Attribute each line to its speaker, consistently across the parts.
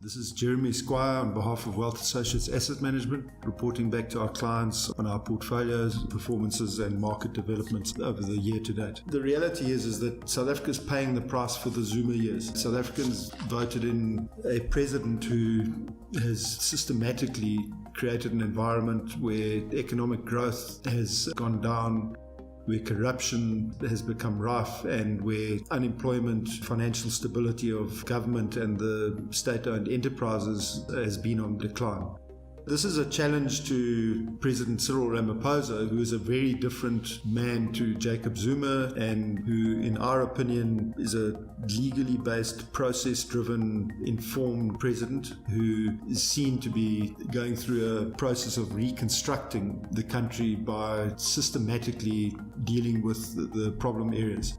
Speaker 1: This is Jeremy Squire on behalf of Wealth Associates Asset Management, reporting back to our clients on our portfolios, performances and market developments over the year to date. The reality is that South Africa is paying the price for the Zuma years. South Africans voted in a president who has systematically created an environment where economic growth has gone down, where corruption has become rife, and where unemployment, financial stability of government and the state-owned enterprises has been on decline. This is a challenge to President Cyril Ramaphosa, who is a very different man to Jacob Zuma, and who, in our opinion, is a legally based, process-driven, informed president who is seen to be going through a process of reconstructing the country by systematically dealing with the problem areas.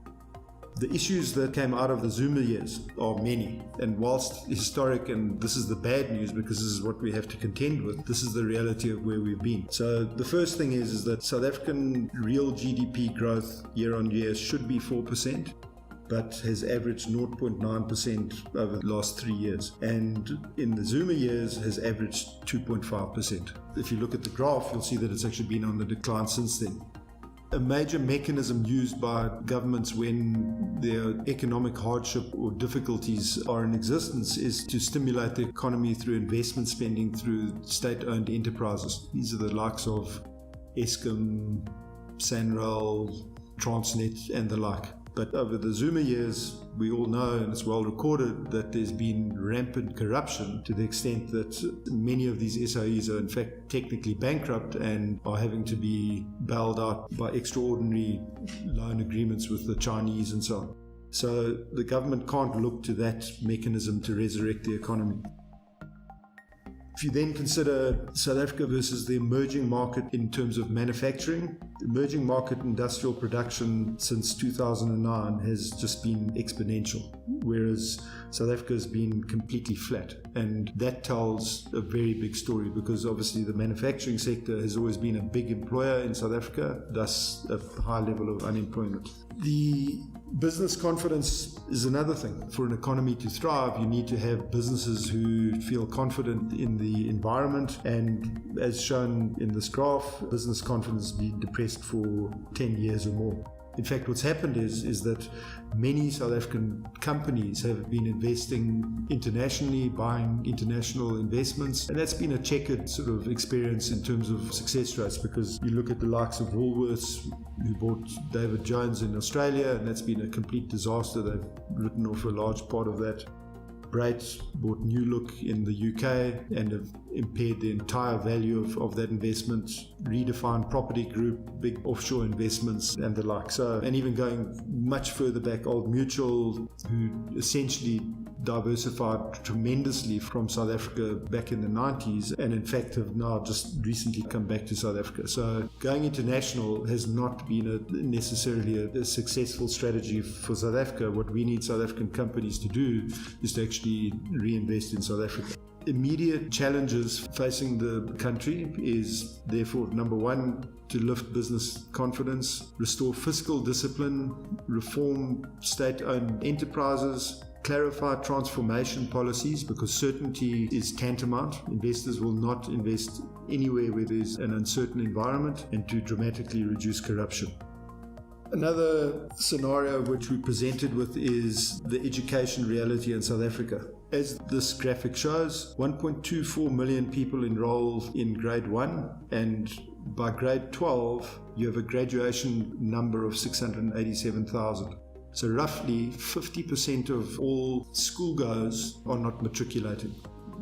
Speaker 1: The issues that came out of the Zuma years are many, and whilst historic, and this is the bad news because this is what we have to contend with, this is the reality of where we've been. So the first thing is that South African real GDP growth year on year should be 4%, but has averaged 0.9% over the last 3 years, and in the Zuma years has averaged 2.5%. If you look at the graph, you'll see that it's actually been on the decline since then. A major mechanism used by governments when their economic hardship or difficulties are in existence is to stimulate the economy through investment spending through state-owned enterprises. These are the likes of Eskom, Sanral, Transnet and the like. But over the Zuma years, we all know, and it's well recorded, that there's been rampant corruption to the extent that many of these SOEs are in fact technically bankrupt and are having to be bailed out by extraordinary loan agreements with the Chinese and so on. So the government can't look to that mechanism to resurrect the economy. If you then consider South Africa versus the emerging market in terms of manufacturing, emerging market industrial production since 2009 has just been exponential, whereas South Africa has been completely flat. And that tells a very big story because obviously the manufacturing sector has always been a big employer in South Africa, thus a high level of unemployment. The business confidence is another thing. For an economy to thrive, you need to have businesses who feel confident in the environment, and as shown in this graph, business confidence has been depressed for 10 years or more. In fact, what's happened is that many South African companies have been investing internationally, buying international investments, and that's been a checkered sort of experience in terms of success rates, because you look at the likes of Woolworths, who bought David Jones in Australia, and that's been a complete disaster. They've written off a large part of that. Brait bought New Look in the UK and have impaired the entire value of that investment. Redefined Property Group, big offshore investments and the like. So, and even going much further back, Old Mutual, who essentially diversified tremendously from South Africa back in the 90s, and in fact have now just recently come back to South Africa. So going international has not been necessarily a successful strategy for South Africa. What we need South African companies to do is to actually reinvest in South Africa. Immediate challenges facing the country is therefore, number one, to lift business confidence, restore fiscal discipline, reform state-owned enterprises, clarify transformation policies, because certainty is tantamount. Investors will not invest anywhere where there's an uncertain environment, and to dramatically reduce corruption. Another scenario which we presented with is the education reality in South Africa. As this graphic shows, 1.24 million people enroll in grade 1, and by grade 12 you have a graduation number of 687,000. So roughly 50% of all schoolgoers are not matriculated.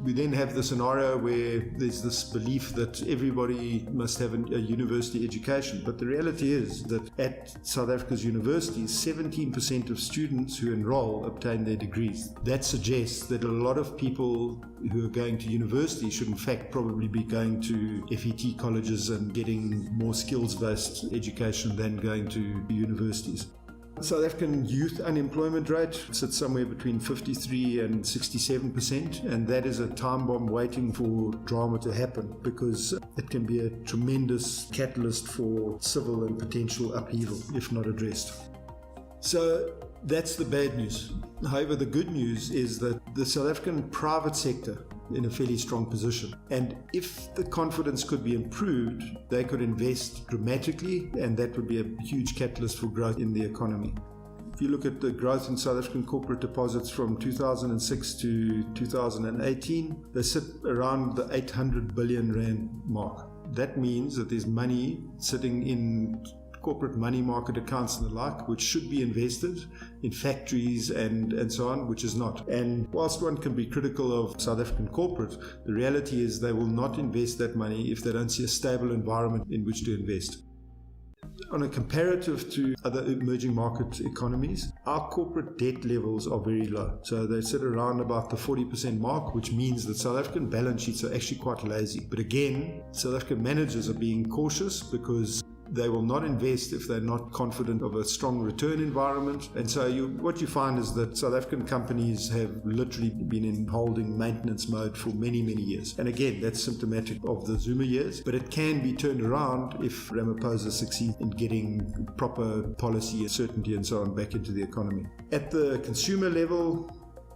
Speaker 1: We then have the scenario where there's this belief that everybody must have a university education. But the reality is that at South Africa's universities, 17% of students who enroll obtain their degrees. That suggests that a lot of people who are going to university should in fact probably be going to FET colleges and getting more skills-based education than going to universities. South African youth unemployment rate sits somewhere between 53 and 67%, and that is a time bomb waiting for drama to happen, because it can be a tremendous catalyst for civil and potential upheaval if not addressed. So That's the bad news. However, the good news is that the South African private sector in a fairly strong position. And if the confidence could be improved, they could invest dramatically, and that would be a huge catalyst for growth in the economy. If you look at the growth in South African corporate deposits from 2006 to 2018, they sit around the 800 billion rand mark. That means that there's money sitting in corporate money market accounts and the like, which should be invested in factories and so on, which is not. And whilst one can be critical of South African corporate, the reality is they will not invest that money if they don't see a stable environment in which to invest. On a comparative to other emerging market economies, our corporate debt levels are very low. So they sit around about the 40% mark, which means that South African balance sheets are actually quite lazy. But again, South African managers are being cautious because they will not invest if they're not confident of a strong return environment. And so what you find is that South African companies have literally been in holding maintenance mode for many, many years. And again, that's symptomatic of the Zuma years, but it can be turned around if Ramaphosa succeeds in getting proper policy and certainty and so on back into the economy. At the consumer level,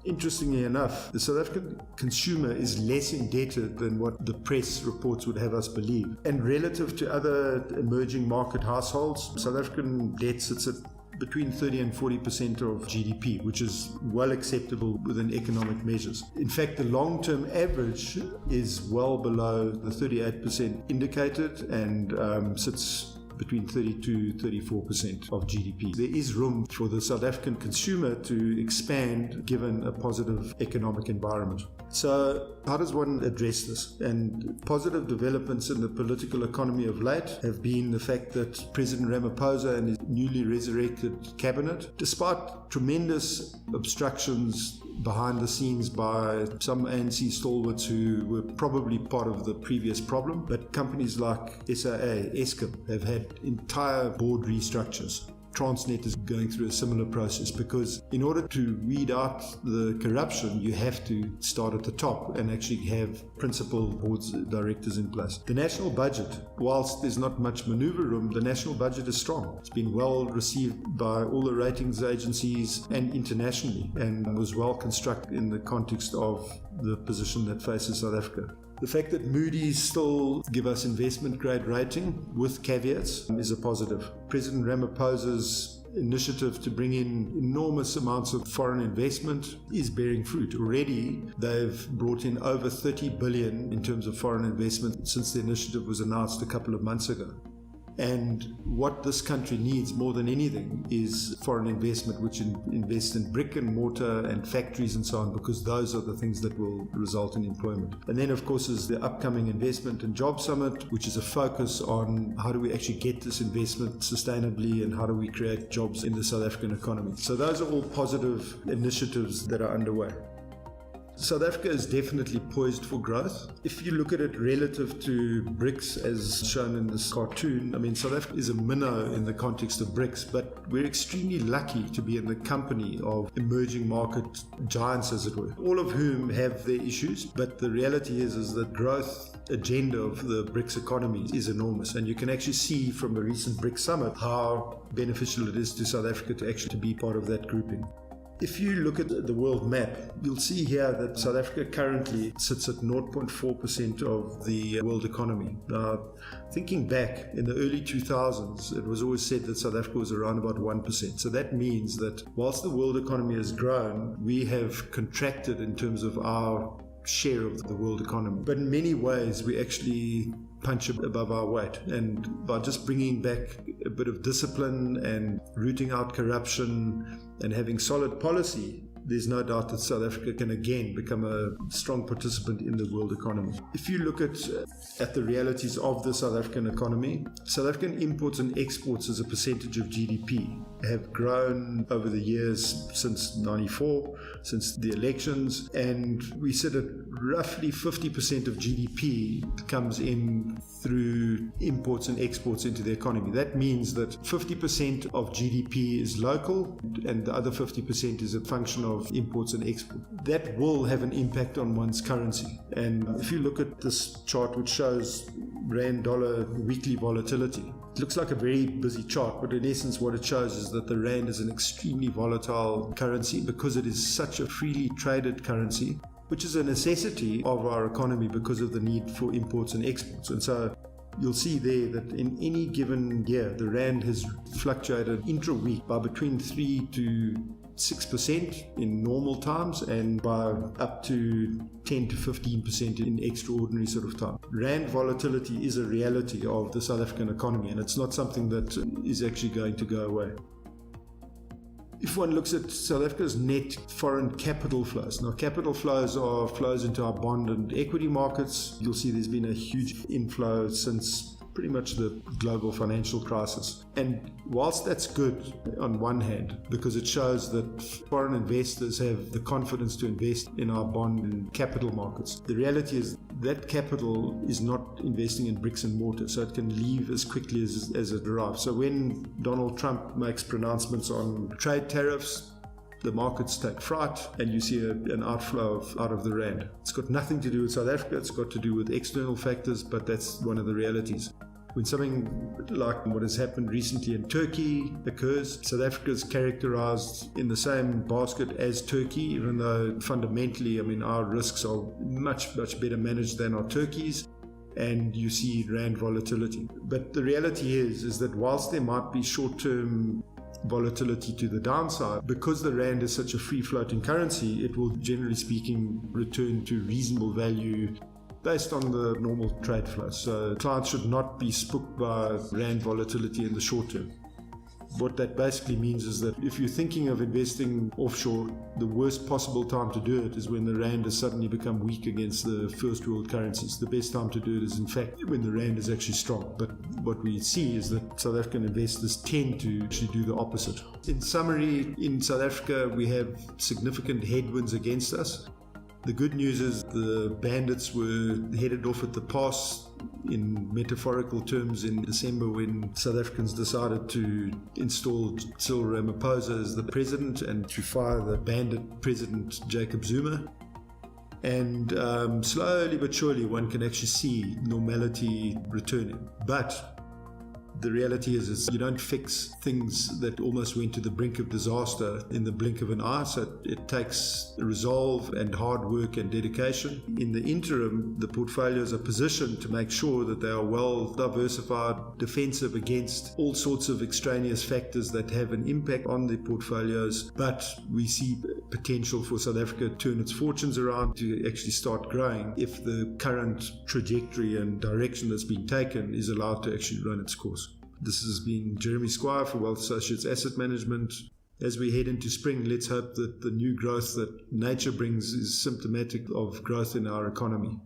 Speaker 1: interestingly enough, the South African consumer is less indebted than what the press reports would have us believe. And relative to other emerging market households, South African debt sits at between 30 and 40% of GDP, which is well acceptable within economic measures. In fact, the long-term average is well below the 38% indicated and sits between 32-34% of GDP. There is room for the South African consumer to expand given a positive economic environment. So how does one address this? And positive developments in the political economy of late have been the fact that President Ramaphosa and his newly resurrected cabinet, despite tremendous obstructions behind the scenes by some ANC stalwarts who were probably part of the previous problem, but companies like SAA, Eskom have had entire board restructures. Transnet is going through a similar process because in order to weed out the corruption, you have to start at the top and actually have principal boards, directors in place. The national budget, whilst there's not much maneuver room, the national budget is strong. It's been well received by all the ratings agencies and internationally, and was well constructed in the context of the position that faces South Africa. The fact that Moody's still give us investment grade rating with caveats is a positive. President Ramaphosa's initiative to bring in enormous amounts of foreign investment is bearing fruit. Already they've brought in over 30 billion in terms of foreign investment since the initiative was announced a couple of months ago. And what this country needs more than anything is foreign investment, which invests in brick and mortar and factories and so on, because those are the things that will result in employment. And then, of course, is the upcoming Investment and Job Summit, which is a focus on how do we actually get this investment sustainably and how do we create jobs in the South African economy. So those are all positive initiatives that are underway. South Africa is definitely poised for growth. If you look at it relative to BRICS, as shown in this cartoon, I mean, South Africa is a minnow in the context of BRICS, but we're extremely lucky to be in the company of emerging market giants, as it were, all of whom have their issues. But the reality is that growth agenda of the BRICS economy is enormous. And you can actually see from the recent BRICS summit how beneficial it is to South Africa to actually be part of that grouping. If you look at the world map, you'll see here that South Africa currently sits at 0.4% of the world economy. Now, thinking back in the early 2000s, it was always said that South Africa was around about 1%. So that means that whilst the world economy has grown, we have contracted in terms of our share of the world economy. But in many ways, we actually punch above our weight. And by just bringing back a bit of discipline and rooting out corruption and having solid policy, there's no doubt that South Africa can again become a strong participant in the world economy. If you look at the realities of the South African economy, South African imports and exports as a percentage of GDP have grown over the years since 94, since the elections, and we sit at roughly 50% of GDP comes in through imports and exports into the economy. That means that 50% of GDP is local and the other 50% is a function of imports and exports. That will have an impact on one's currency. And if you look at this chart which shows rand dollar weekly volatility, It looks like a very busy chart, but in essence what it shows is that the rand is an extremely volatile currency because it is such a freely traded currency, which is a necessity of our economy because of the need for imports and exports. And so you'll see there that in any given year, the rand has fluctuated intra-week by between 3 to 6% in normal times and by up to 10 to 15% in extraordinary sort of time. Rand volatility is a reality of the South African economy, and it's not something that is actually going to go away. If one looks at South Africa's net foreign capital flows, now capital flows are flows into our bond and equity markets. You'll see there's been a huge inflow since pretty much the global financial crisis. And whilst that's good on one hand, because it shows that foreign investors have the confidence to invest in our bond and capital markets, the reality is that capital is not investing in bricks and mortar, so it can leave as quickly as it arrives. So when Donald Trump makes pronouncements on trade tariffs, the markets take fright and you see an outflow out of the rand. It's got nothing to do with South Africa, it's got to do with external factors, but that's one of the realities. When something like what has happened recently in Turkey occurs, South Africa is characterized in the same basket as Turkey, even though fundamentally, our risks are much, much better managed than our Turkey's, and you see rand volatility. But the reality is that whilst there might be short-term volatility to the downside, because the rand is such a free-floating currency, it will, generally speaking, return to reasonable value based on the normal trade flows. So clients should not be spooked by rand volatility in the short term. What that basically means is that if you're thinking of investing offshore, the worst possible time to do it is when the rand has suddenly become weak against the first world currencies. The best time to do it is, in fact, when the rand is actually strong. But what we see is that South African investors tend to actually do the opposite. In summary, in South Africa, we have significant headwinds against us. The good news is the bandits were headed off at the pass, in metaphorical terms, in December when South Africans decided to install Cyril Ramaphosa as the president and to fire the bandit president Jacob Zuma. And slowly but surely one can actually see normality returning. But the reality is you don't fix things that almost went to the brink of disaster in the blink of an eye. So it takes resolve and hard work and dedication. In the interim, the portfolios are positioned to make sure that they are well diversified, defensive against all sorts of extraneous factors that have an impact on the portfolios. But we see potential for South Africa to turn its fortunes around, to actually start growing, if the current trajectory and direction that's been taken is allowed to actually run its course. This has been Jeremy Squire for Wealth Associates Asset Management. As we head into spring, let's hope that the new growth that nature brings is symptomatic of growth in our economy.